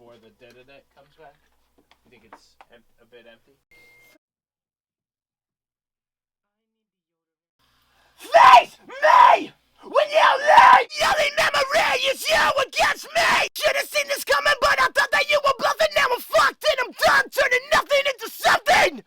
before the da-da-da comes back? You think it's a bit empty? Face me! When you leave! Yelling memory is you against me! Should've seen this coming, but I thought that you were bluffing. Now I'm fucked and I'm done, turning nothing into something!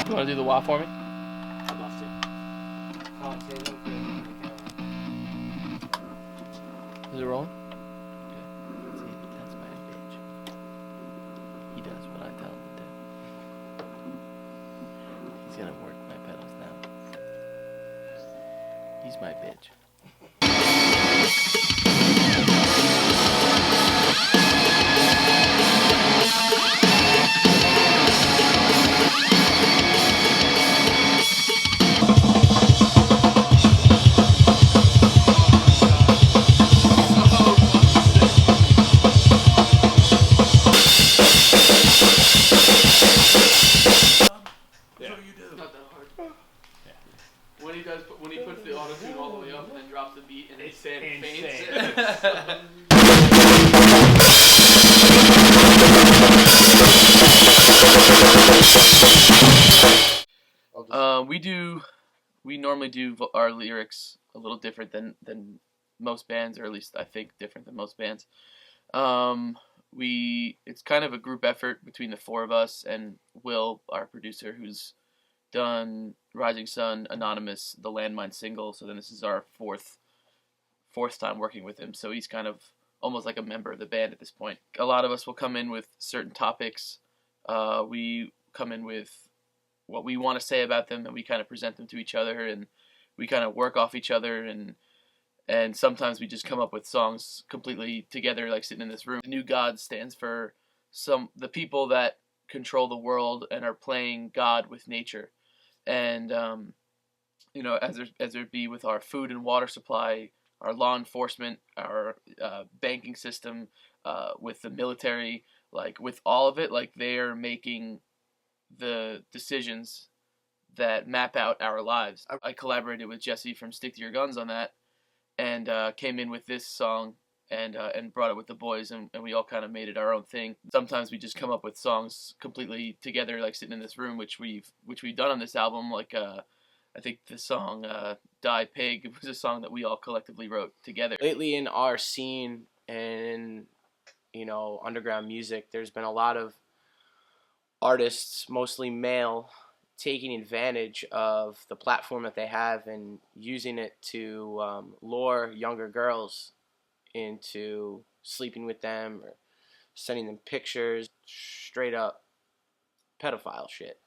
You want to do the wah for me? I'd love to. Is it rolling? Yeah. See, that's my bitch. He does what I tell him to do. He's gonna work my pedals now. He's my bitch. When he puts the auto tune all the way up and then drops the beat and it's faints. We normally do our lyrics a little different than most bands, or at least I think different than most bands. It's kind of a group effort between the four of us and Will, our producer, who's done Rising Sun, Anonymous, the Landmine single. So then this is our fourth time working with him. So he's kind of almost like a member of the band at this point. A lot of us will come in with certain topics. We come in with what we want to say about them, and we kind of present them to each other, and we kind of work off each other, and sometimes we just come up with songs completely together, like sitting in this room. The New God stands for the people that control the world and are playing God with nature. And as there be with our food and water supply, our law enforcement, our banking system, with the military, like with all of it, like they are making the decisions that map out our lives. I collaborated with Jesse from Stick to Your Guns on that, and came in with this song and brought it with the boys, and we all kind of made it our own thing. Sometimes we just come up with songs completely together, like sitting in this room, which we've done on this album. Like I think the song Die Pig was a song that we all collectively wrote together. Lately in our scene and underground music, there's been a lot of artists, mostly male, taking advantage of the platform that they have and using it to lure younger girls into sleeping with them or sending them pictures, straight up pedophile shit.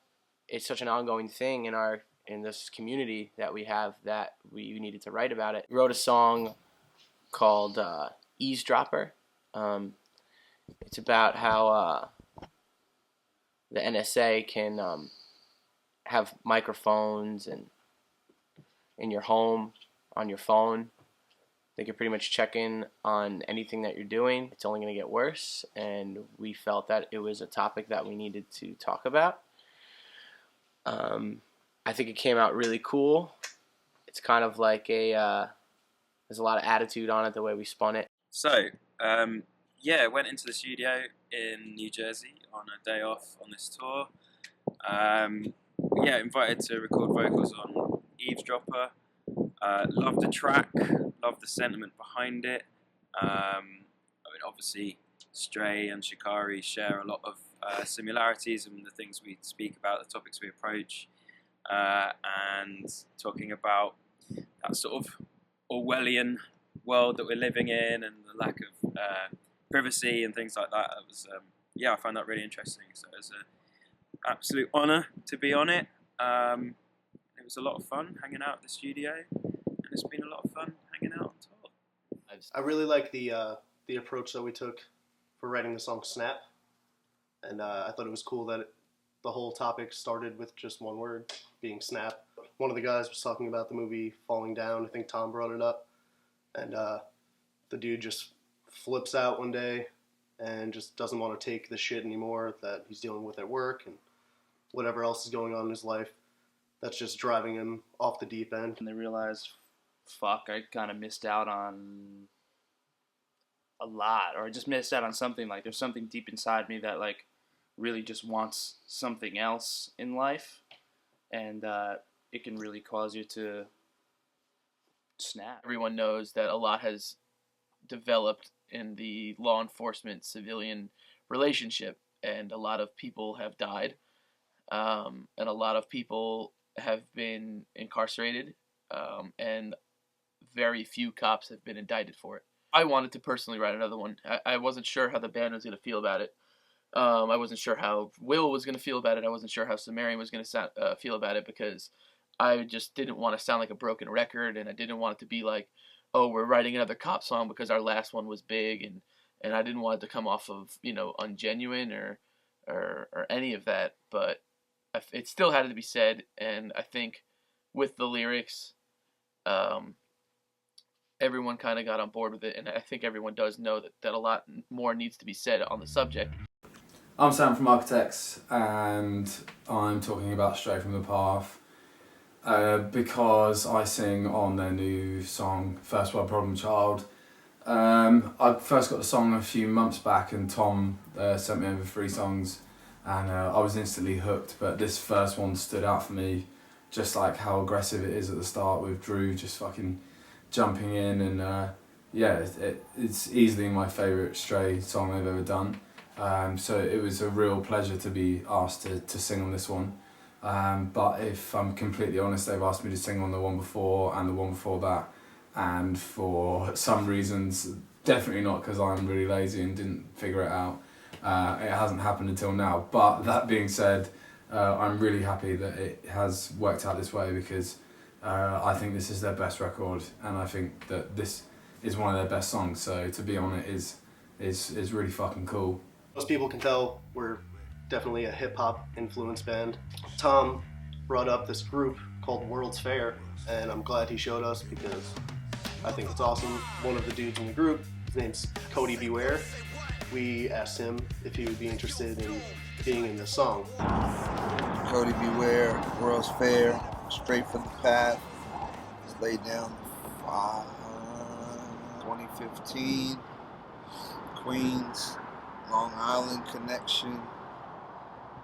It's such an ongoing thing in this community that we have that we needed to write about it. We wrote a song called Eavesdropper. It's about how the NSA can have microphones and in your home, on your phone. They can pretty much check in on anything that you're doing. It's only going to get worse, and we felt that it was a topic that we needed to talk about. I think it came out really cool. It's kind of like there's a lot of attitude on it, the way we spun it. So, went into the studio in New Jersey on a day off on this tour. Invited to record vocals on Eavesdropper. Loved the track, loved the sentiment behind it. Obviously, Stray and Shikari share a lot of similarities in the things we speak about, the topics we approach, and talking about that sort of Orwellian world that we're living in and the lack of privacy and things like that. It was, I found that really interesting. So it was an absolute honour to be on it. It was a lot of fun hanging out at the studio, and it's been a lot of fun hanging out on tour. I really like the approach that we took for writing the song Snap, and I thought it was cool that the whole topic started with just one word, being snap. One of the guys was talking about the movie Falling Down. I think Tom brought it up. And the dude just flips out one day and just doesn't want to take the shit anymore that he's dealing with at work and whatever else is going on in his life. That's just driving him off the deep end. And they realize, fuck, I kind of missed out on a lot, or I just missed out on something. Like, there's something deep inside me that, like, really just wants something else in life, and it can really cause you to snap. Everyone knows that a lot has developed in the law enforcement civilian relationship, and a lot of people have died, and a lot of people have been incarcerated, and very few cops have been indicted for it. I wanted to personally write another one. I wasn't sure how the band was going to feel about it. I wasn't sure how Will was going to feel about it. I wasn't sure how Sumerian was going to feel about it, because I just didn't want to sound like a broken record, and I didn't want it to be like, oh, we're writing another cop song because our last one was big, and I didn't want it to come off of, ungenuine or any of that, but it still had to be said, and I think with the lyrics, everyone kind of got on board with it, and I think everyone does know that a lot more needs to be said on the subject. I'm Sam from Architects, and I'm talking about Straight from the Path because I sing on their new song, First World Problem Child. I first got the song a few months back, and Tom sent me over 3 songs, and I was instantly hooked, but this first one stood out for me, just like how aggressive it is at the start, with Drew just fucking jumping in, and it's easily my favourite Stray song I've ever done. So it was a real pleasure to be asked to sing on this one. But if I'm completely honest, they've asked me to sing on the one before and the one before that, and for some reasons, definitely not because I'm really lazy and didn't figure it out, it hasn't happened until now. But that being said, I'm really happy that it has worked out this way, because I think this is their best record, and I think that this is one of their best songs, so to be on it is really fucking cool. Most people can tell we're definitely a hip-hop influenced band. Tom brought up this group called World's Fair, and I'm glad he showed us because I think it's awesome. One of the dudes in the group, his name's Cody Beware. We asked him if he would be interested in being in this song. Cody Beware, World's Fair, Straight from the Path. It's laid down 2015, Queens, Long Island connection.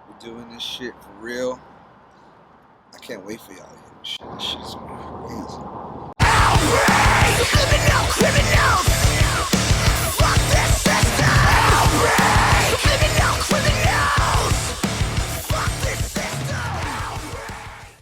We're doing this shit for real. I can't wait for y'all to hear this shit. This shit's crazy.